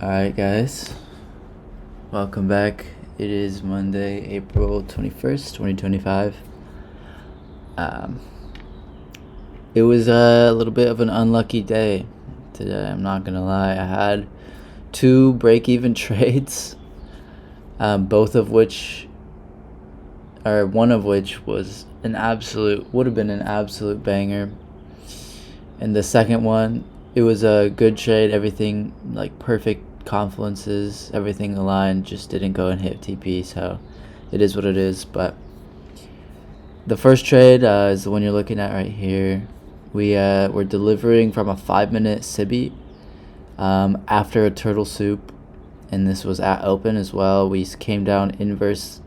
Alright, guys, welcome back. It is Monday, April 21st, 2025. It was a little bit of an unlucky day today, I'm not gonna lie. I had two break-even trades, both of which, or one of which was would have been an absolute banger. And the second one, it was a good trade, everything like perfect confluences, everything aligned, just didn't go and hit TP, so it is what it is. But the first trade is the one you're looking at right here. We're delivering from a 5-minute Sibi after a turtle soup, and this was at open as well. We came down inverse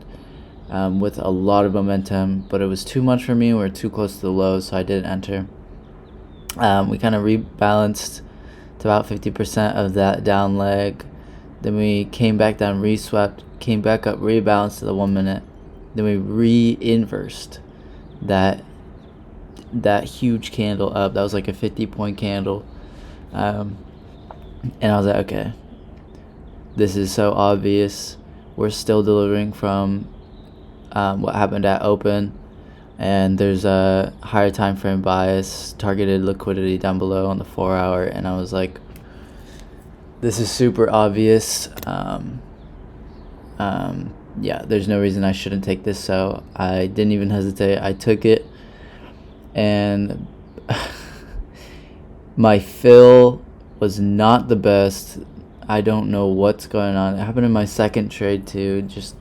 with a lot of momentum, but it was too much for me. We were too close to the low, so I didn't enter. We kind of rebalanced to about 50% of that down leg. Then we came back down, reswept, came back up, rebalanced to the 1 minute. Then we re-inversed that huge candle up. That was like a 50-point candle. And I was like, okay, this is so obvious. We're still delivering from what happened at open. And there's a higher time frame bias, targeted liquidity down below on the 4-hour, and I was like, this is super obvious. Yeah, there's no reason I shouldn't take this, so I didn't even hesitate. I took it, and my fill was not the best. I don't know what's going on. It happened in my second trade too, just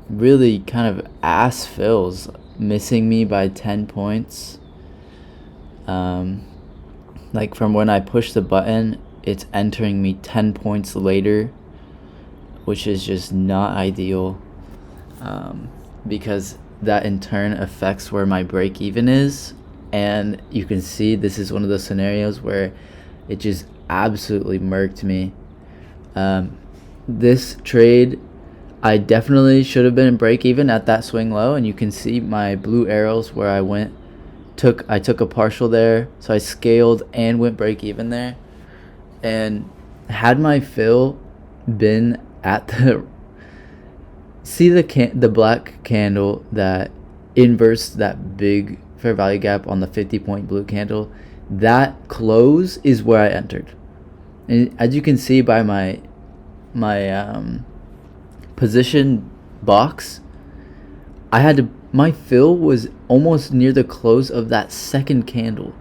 really kind of ass fills, missing me by 10 points. Like from when I push the button, it's entering me 10 points later, which is just not ideal, because that in turn affects where my break even is. And you can see this is one of those scenarios where it just absolutely murked me. This trade, I definitely should have been in break even at that swing low, and you can see my blue arrows where I took a partial there, so I scaled and went break even there. And had my fill been at the the black candle that inversed that big fair value gap on the 50-point blue candle, that close is where I entered. And as you can see by my position box, my fill was almost near the close of that second candle,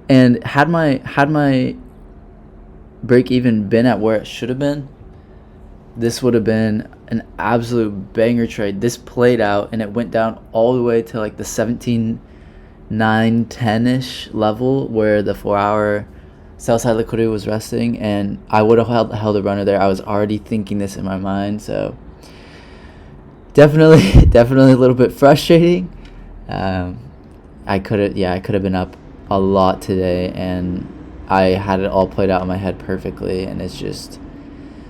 and had my break even been at where it should have been, this would have been an absolute banger trade. This played out, and it went down all the way to like the 17, 9, 10-ish level where the 4-hour sell side liquidity was resting, and I would have held a runner there. I was already thinking this in my mind, so definitely a little bit frustrating. I could have been up a lot today, and I had it all played out in my head perfectly, and it's just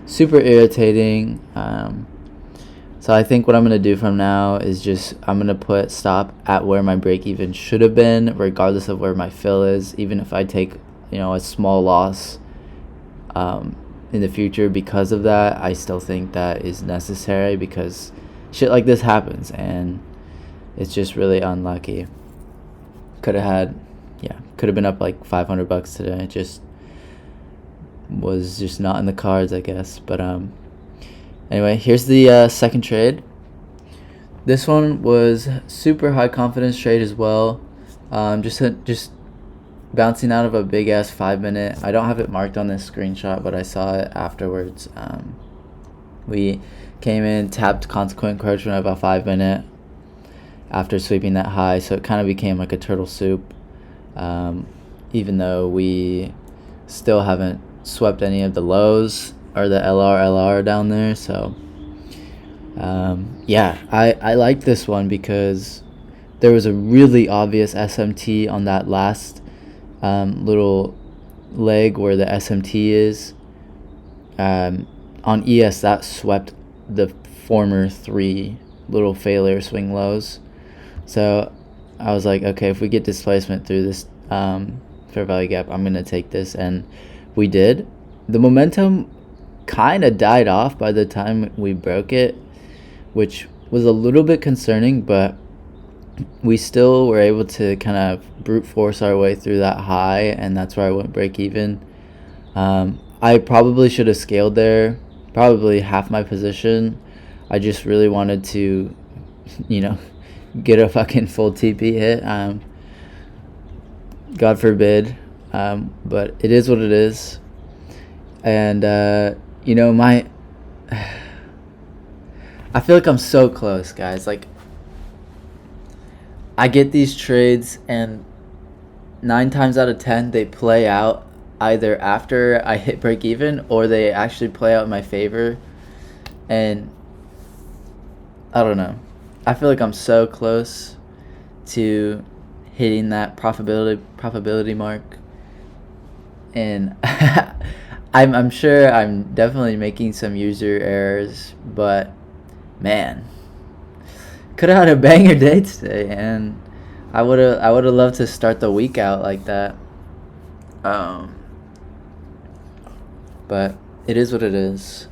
super irritating. So I think what I'm going to do from now is I'm going to put stop at where my break even should have been, regardless of where my fill is, even if I take a small loss in the future because of that. I still think that is necessary because shit like this happens, and it's just really unlucky. Could have been up like $500 today. It just was just not in the cards, I guess. But anyway, here's the second trade. This one was super high confidence trade as well. Just bouncing out of a big ass 5-minute. I don't have it marked on this screenshot, but I saw it afterwards. We came in, tapped consequent encroachment about 5-minute after sweeping that high, so it kind of became like a turtle soup, even though we still haven't swept any of the lows or the LR down there. So I like this one because there was a really obvious SMT on that last little leg where the SMT is. On ES, that swept the former 3 little failure swing lows. So I was like, okay, if we get displacement through this fair value gap, I'm going to take this. And we did. the momentum kind of died off by the time we broke it, which was a little bit concerning, but we still were able to kind of brute force our way through that high, and that's where I went break even. I probably should have scaled there, probably half my position. I just really wanted to, you know, get a fucking full TP hit. God forbid. But it is what it is. And, my. I feel like I'm so close, guys. Like, I get these trades, and 9 times out of 10, they play out either after I hit break even or they actually play out in my favor. And I don't know. I feel like I'm so close to hitting that profitability mark. And I'm sure I'm definitely making some user errors, but man, could have had a banger day today, and I would have loved to start the week out like that. But it is what it is.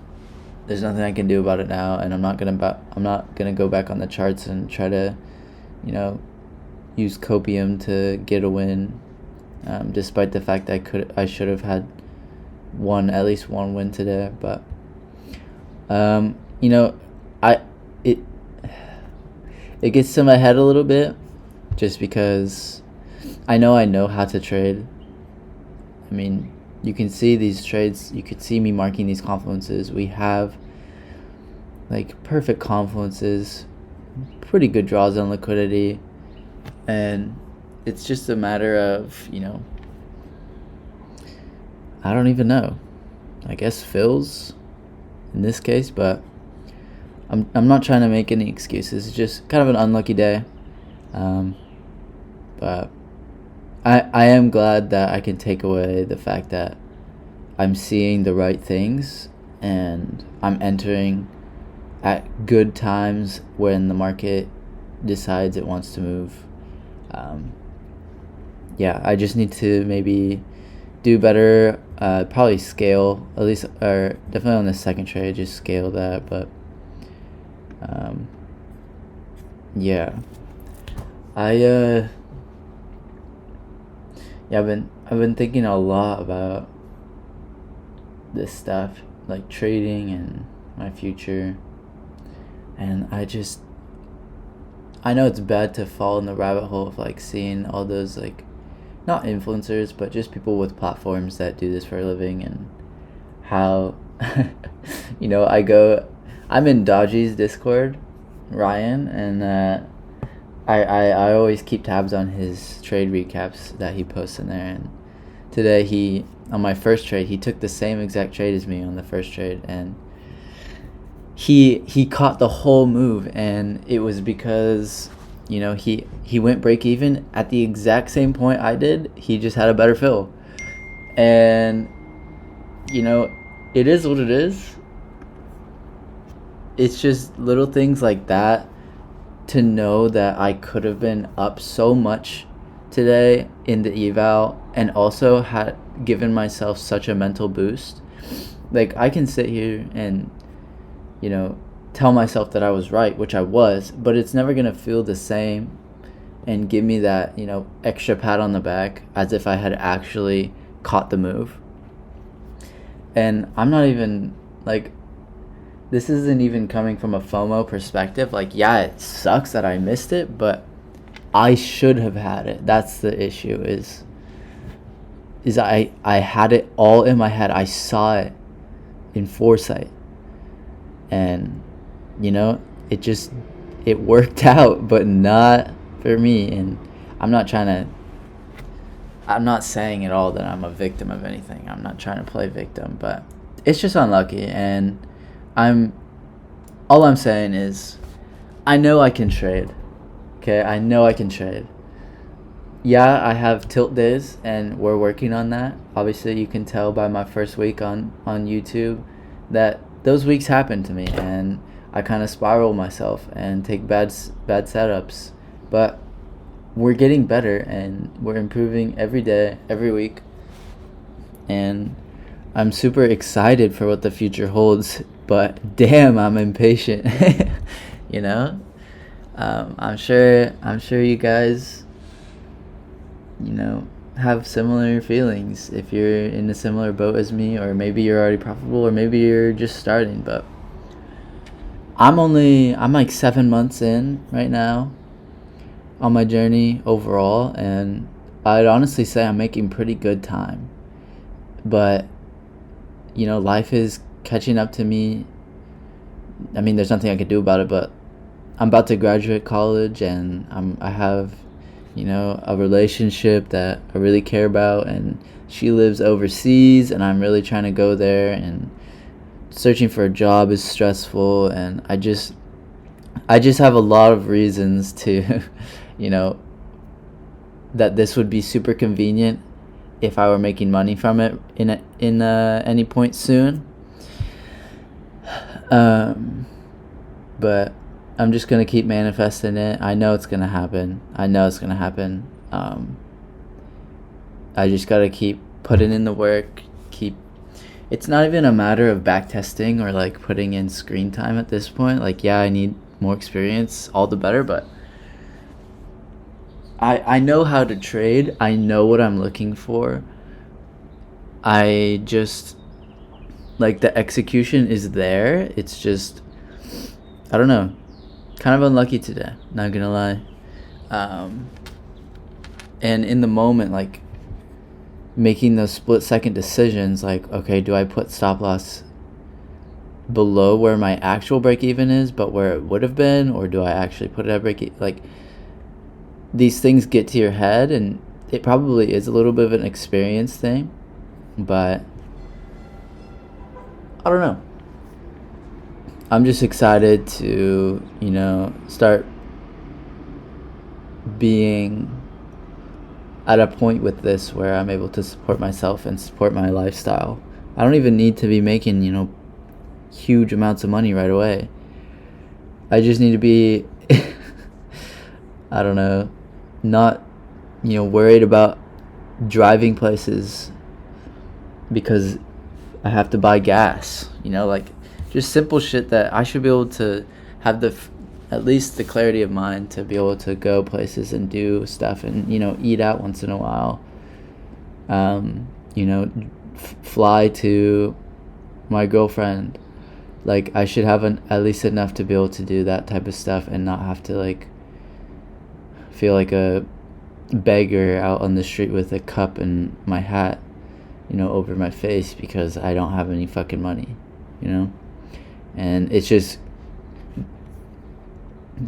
There's nothing I can do about it now, and I'm not gonna go back on the charts and try to, use copium to get a win. Despite the fact I should have had at least one win today, but it gets to my head a little bit, just because I know how to trade. I mean, you can see these trades. You could see me marking these confluences. We have like perfect confluences, pretty good draws on liquidity, and it's just a matter of, I don't even know. I guess fills in this case, but I'm not trying to make any excuses. It's just kind of an unlucky day. But I am glad that I can take away the fact that I'm seeing the right things, and I'm entering at good times when the market decides it wants to move. I just need to maybe do better, probably scale, at least, or definitely on the second trade, just scale that. But I've been thinking a lot about this stuff, like trading and my future, and I know it's bad to fall in the rabbit hole of like seeing all those, like, not influencers, but just people with platforms that do this for a living, and how I'm in Dodgy's Discord, Ryan, and I always keep tabs on his trade recaps that he posts in there. And today on my first trade, he took the same exact trade as me on the first trade, and he caught the whole move, and it was because he went break even at the exact same point I did. He just had a better fill, and it is what it is. It's just little things like that, to know that I could have been up so much today in the eval, and also had given myself such a mental boost. Like, I can sit here and tell myself that I was right, which I was, but it's never gonna feel the same and give me that extra pat on the back as if I had actually caught the move. And I'm not even like, this isn't even coming from a FOMO perspective. Like, yeah, it sucks that I missed it, but I should have had it. That's the issue, is I had it all in my head. I saw it in foresight, and it worked out, but not for me. And I'm not saying at all that I'm a victim of anything. I'm not trying to play victim, but it's just unlucky. And all I'm saying is, I know I can trade. Okay, I know I can trade. Yeah, I have tilt days, and we're working on that. Obviously, you can tell by my first week on YouTube that those weeks happen to me, and I kind of spiral myself and take bad setups. But we're getting better, and we're improving every day, every week. And I'm super excited for what the future holds, but damn, I'm impatient. you know, I'm sure you guys, you know, have similar feelings if you're in a similar boat as me, or maybe you're already profitable, or maybe you're just starting. But I'm like 7 months in right now on my journey overall, and I'd honestly say I'm making pretty good time. But life is catching up to me. I mean, there's nothing I could do about it, but I'm about to graduate college, and I have, a relationship that I really care about, and she lives overseas, and I'm really trying to go there, and searching for a job is stressful, and I just have a lot of reasons to, you know, that this would be super convenient if I were making money from it in any point soon. But I'm just gonna keep manifesting it. I know it's gonna happen. I just gotta keep putting in the work. It's not even a matter of back testing or like putting in screen time at this point. Like, yeah, I need more experience, all the better, but I know how to trade. I know what I'm looking for. I just like the execution is there. It's just, I don't know, kind of unlucky today, not gonna lie. And in the moment, like making those split second decisions, like, okay, do I put stop loss below where my actual break even is, but where it would have been, or do I actually put it at break even? Like, these things get to your head, and it probably is a little bit of an experience thing, but I don't know. I'm just excited to, start being at a point with this where I'm able to support myself and support my lifestyle. I don't even need to be making, huge amounts of money right away. I just need to be, I don't know, not, worried about driving places because I have to buy gas, like just simple shit that I should be able to have at least the clarity of mind to be able to go places and do stuff and, eat out once in a while. Fly to my girlfriend. Like, I should have at least enough to be able to do that type of stuff and not have to, like, feel like a beggar out on the street with a cup and my hat, over my face because I don't have any fucking money, And it's just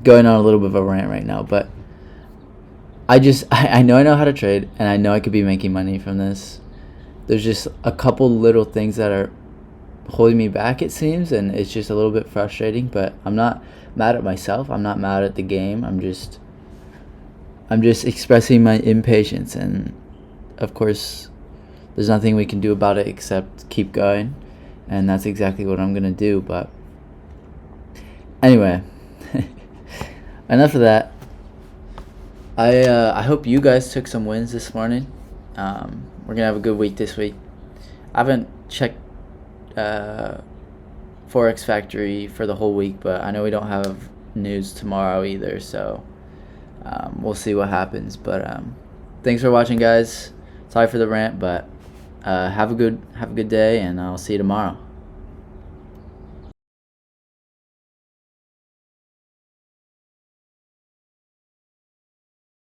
going on a little bit of a rant right now, but I know I know how to trade, and I know I could be making money from this. There's just a couple little things that are holding me back, it seems, and it's just a little bit frustrating, but I'm not mad at myself. I'm not mad at the game. I'm just expressing my impatience, and of course there's nothing we can do about it except keep going, and that's exactly what I'm gonna do. But anyway, enough of that. I hope you guys took some wins this morning. We're gonna have a good week this week. I haven't checked Forex Factory for the whole week, but I know we don't have news tomorrow either, so we'll see what happens. But thanks for watching, guys. Sorry for the rant, but have a good day, and I'll see you tomorrow.